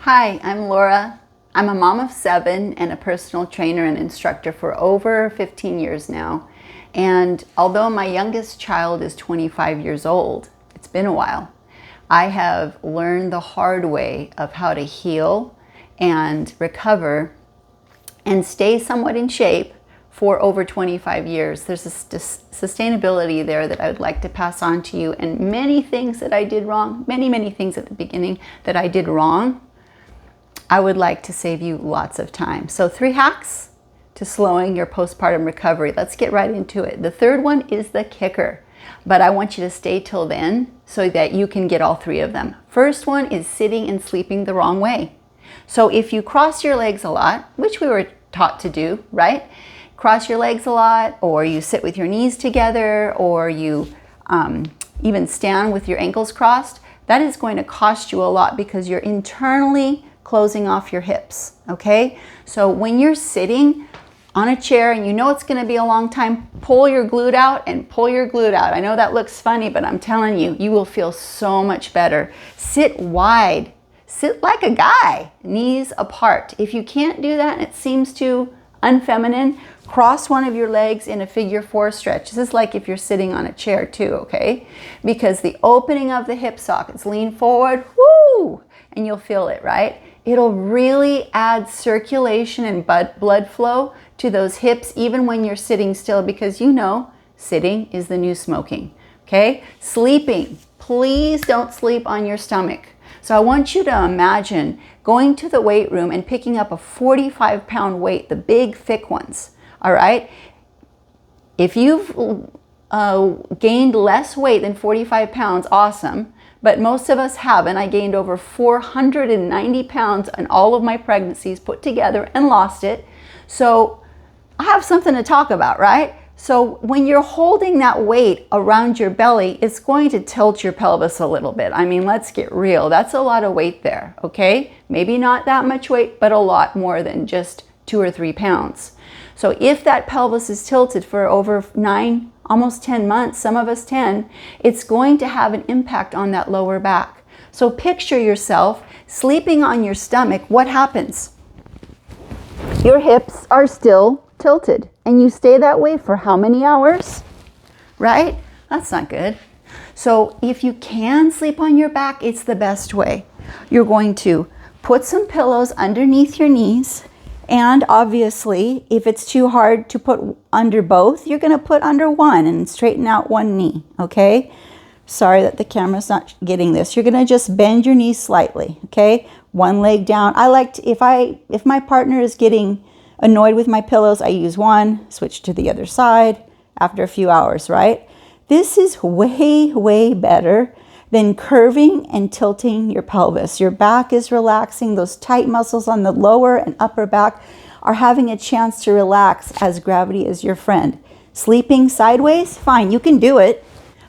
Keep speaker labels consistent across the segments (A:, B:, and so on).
A: Hi, I'm Laura. I'm a mom of 7 and a personal trainer and instructor for over 15 years now. And although my youngest child is 25 years old, it's been a while, I have learned the hard way of how to heal and recover and stay somewhat in shape for over 25 years. There's a sustainability there that I would like to pass on to you, and many things that I did wrong, many things at the beginning that I did wrong, I would like to save you lots of time. So 3 hacks to slowing your postpartum recovery. Let's get right into it. The third one is the kicker, but I want you to stay till then so that you can get all 3 of them. First one is sitting and sleeping the wrong way. So if you cross your legs a lot, which we were taught to do, right? Cross your legs a lot, or you sit with your knees together, or you even stand with your ankles crossed, that is going to cost you a lot because you're internally closing off your hips, okay? So when you're sitting on a chair and you know it's gonna be a long time, pull your glute out and pull your glute out. I know that looks funny, but I'm telling you, you will feel so much better. Sit wide, sit like a guy, knees apart. If you can't do that and it seems too unfeminine, cross one of your legs in a figure 4 stretch. This is like if you're sitting on a chair too, okay? Because the opening of the hip sockets, lean forward, woo, and you'll feel it, right? It'll really add circulation and blood flow to those hips even when you're sitting still, because you know sitting is the new smoking, okay? Sleeping, please don't sleep on your stomach. So I want you to imagine going to the weight room and picking up a 45-pound weight, the big thick ones, all right? If you've gained less weight than 45 pounds, awesome. But most of us haven't. I gained over 490 pounds in all of my pregnancies put together and lost it. So I have something to talk about, right? So when you're holding that weight around your belly, it's going to tilt your pelvis a little bit. I mean, let's get real. That's a lot of weight there, okay? Maybe not that much weight, but a lot more than just 2 or 3 pounds. So if that pelvis is tilted for over 9, almost 10 months, some of us 10, it's going to have an impact on that lower back. So picture yourself sleeping on your stomach. What happens? Your hips are still tilted, and you stay that way for how many hours? Right? That's not good. So if you can sleep on your back, it's the best way. You're going to put some pillows underneath your knees. And obviously, if it's too hard to put under both, you're going to put under one and straighten out one knee, okay? Sorry that the camera's not getting this. You're going to just bend your knees slightly, okay? One leg down. I like to, if my partner is getting annoyed with my pillows, I use one, switch to the other side after a few hours, right? This is way better than curving and tilting your pelvis. Your back is relaxing. Those tight muscles on the lower and upper back are having a chance to relax as gravity is your friend. Sleeping sideways, fine, you can do it.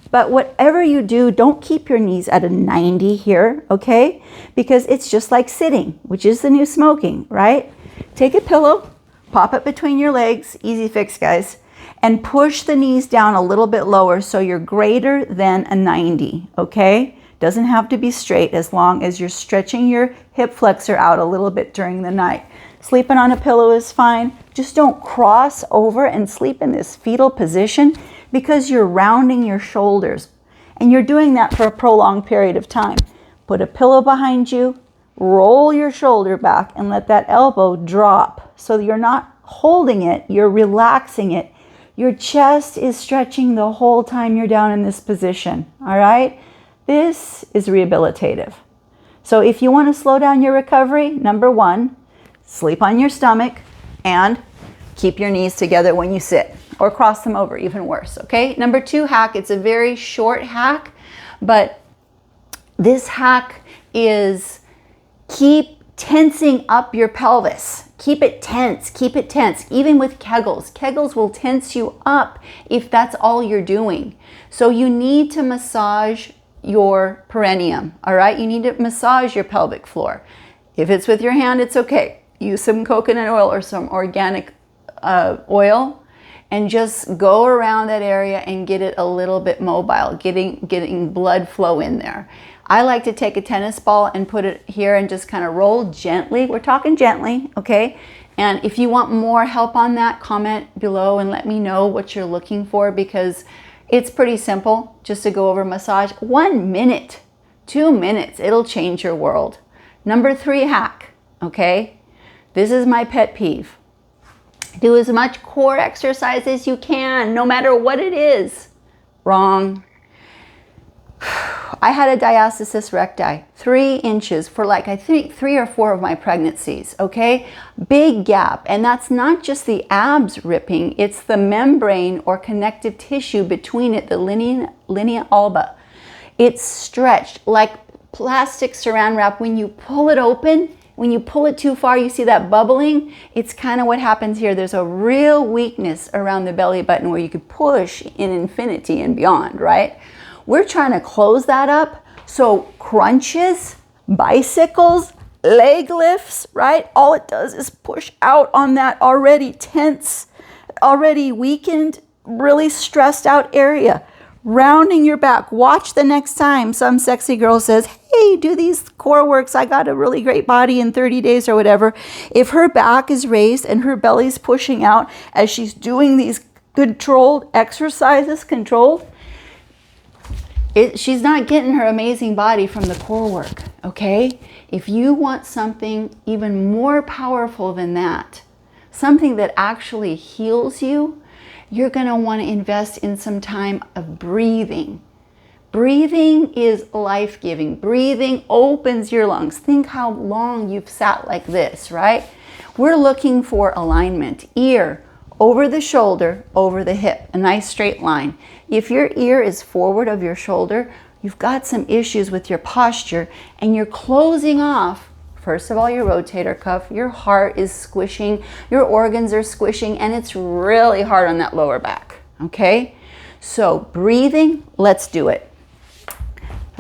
A: But whatever you do, don't keep your knees at a 90 here, okay? Because it's just like sitting, which is the new smoking, right? Take a pillow, pop it between your legs, easy fix, guys, and push the knees down a little bit lower so you're greater than a 90, okay? Doesn't have to be straight as long as you're stretching your hip flexor out a little bit during the night. Sleeping on a pillow is fine. Just don't cross over and sleep in this fetal position because you're rounding your shoulders. And you're doing that for a prolonged period of time. Put a pillow behind you, roll your shoulder back, and let that elbow drop. So you're not holding it, you're relaxing it. Your chest is stretching the whole time you're down in this position, all right? This is rehabilitative. So if you want to slow down your recovery, number 1, sleep on your stomach and keep your knees together when you sit, or cross them over, even worse, okay? Number 2 hack, it's a very short hack, but this hack is keep tensing up your pelvis. Keep it tense, keep it tense. Even with Kegels. Kegels will tense you up if that's all you're doing. So you need to massage your perineum, all right? You need to massage your pelvic floor. If it's with your hand, it's okay. Use some coconut oil or some organic oil and just go around that area and get it a little bit mobile, getting blood flow in there. I like to take a tennis ball and put it here and just kind of roll gently. We're talking gently, okay? And if you want more help on that, comment below and let me know what you're looking for, because it's pretty simple just to go over massage. 1 minute, 2 minutes, it'll change your world. Number 3 hack, okay? This is my pet peeve. Do as much core exercise as you can, no matter what it is. Wrong. I had a diastasis recti, 3 inches for like, I think 3 or 4 of my pregnancies, okay? Big gap. And that's not just the abs ripping, it's the membrane or connective tissue between it, the linea alba. It's stretched like plastic saran wrap. When you pull it open, when you pull it too far, you see that bubbling? It's kind of what happens here. There's a real weakness around the belly button where you could push in infinity and beyond, right? We're trying to close that up. So crunches, bicycles, leg lifts, right? All it does is push out on that already tense, already weakened, really stressed out area. Rounding your back. Watch the next time some sexy girl says, hey, do these core works. I got a really great body in 30 days or whatever. If her back is raised and her belly's pushing out as she's doing these controlled exercises, she's not getting her amazing body from the core work, okay? If you want something even more powerful than that, something that actually heals you, you're going to want to invest in some time of breathing. Breathing is life-giving. Breathing opens your lungs. Think how long you've sat like this, right? We're looking for alignment. Ear over the shoulder, over the hip, a nice straight line. If your ear is forward of your shoulder, you've got some issues with your posture and you're closing off. First of all, your rotator cuff, your heart is squishing, your organs are squishing, and it's really hard on that lower back, okay? So breathing, let's do it.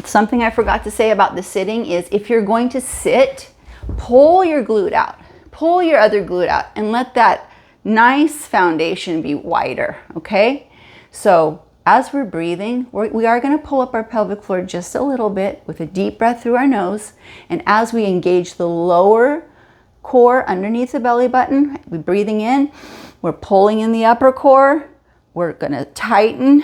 A: Something I forgot to say about the sitting is if you're going to sit, pull your glute out, pull your other glute out, and let that nice foundation be wider, okay? So as we're breathing, we are going to pull up our pelvic floor just a little bit with a deep breath through our nose. And as we engage the lower core underneath the belly button, we're breathing in, we're pulling in the upper core. We're going to tighten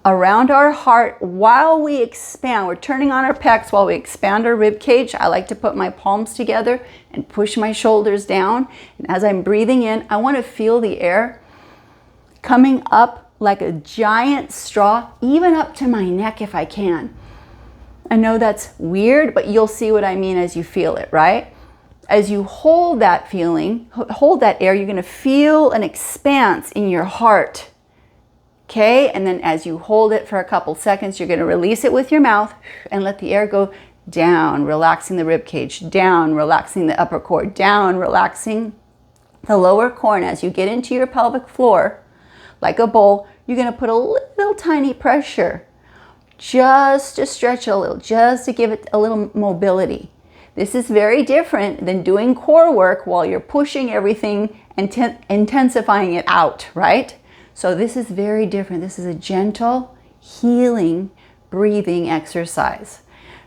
A: around our heart while we expand. We're turning on our pecs while we expand our rib cage. I like to put my palms together and push my shoulders down. And as I'm breathing in, I want to feel the air coming up like a giant straw, even up to my neck if I can. I know that's weird, but you'll see what I mean as you feel it, right? As you hold that feeling, hold that air, you're going to feel an expanse in your heart. Okay, and then as you hold it for a couple seconds, you're going to release it with your mouth and let the air go down, relaxing the rib cage, down, relaxing the upper core, down, relaxing the lower core. And as you get into your pelvic floor, like a bowl, you're going to put a little tiny pressure just to stretch a little, just to give it a little mobility. This is very different than doing core work while you're pushing everything and intensifying it out, right? So this is very different. This is a gentle, healing, breathing exercise.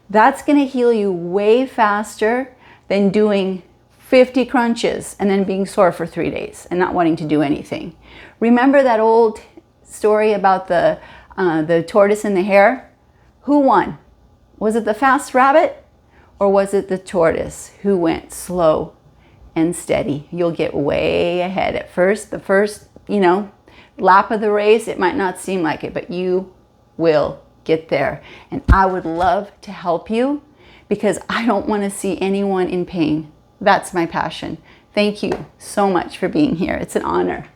A: That's going to heal you way faster than doing 50 crunches and then being sore for 3 days and not wanting to do anything. Remember that old story about the tortoise and the hare? Who won? Was it the fast rabbit or was it the tortoise who went slow and steady? You'll get way ahead at first. The first, lap of the race, it might not seem like it, but you will get there. And I would love to help you because I don't want to see anyone in pain. That's my passion. Thank you so much for being here. It's an honor.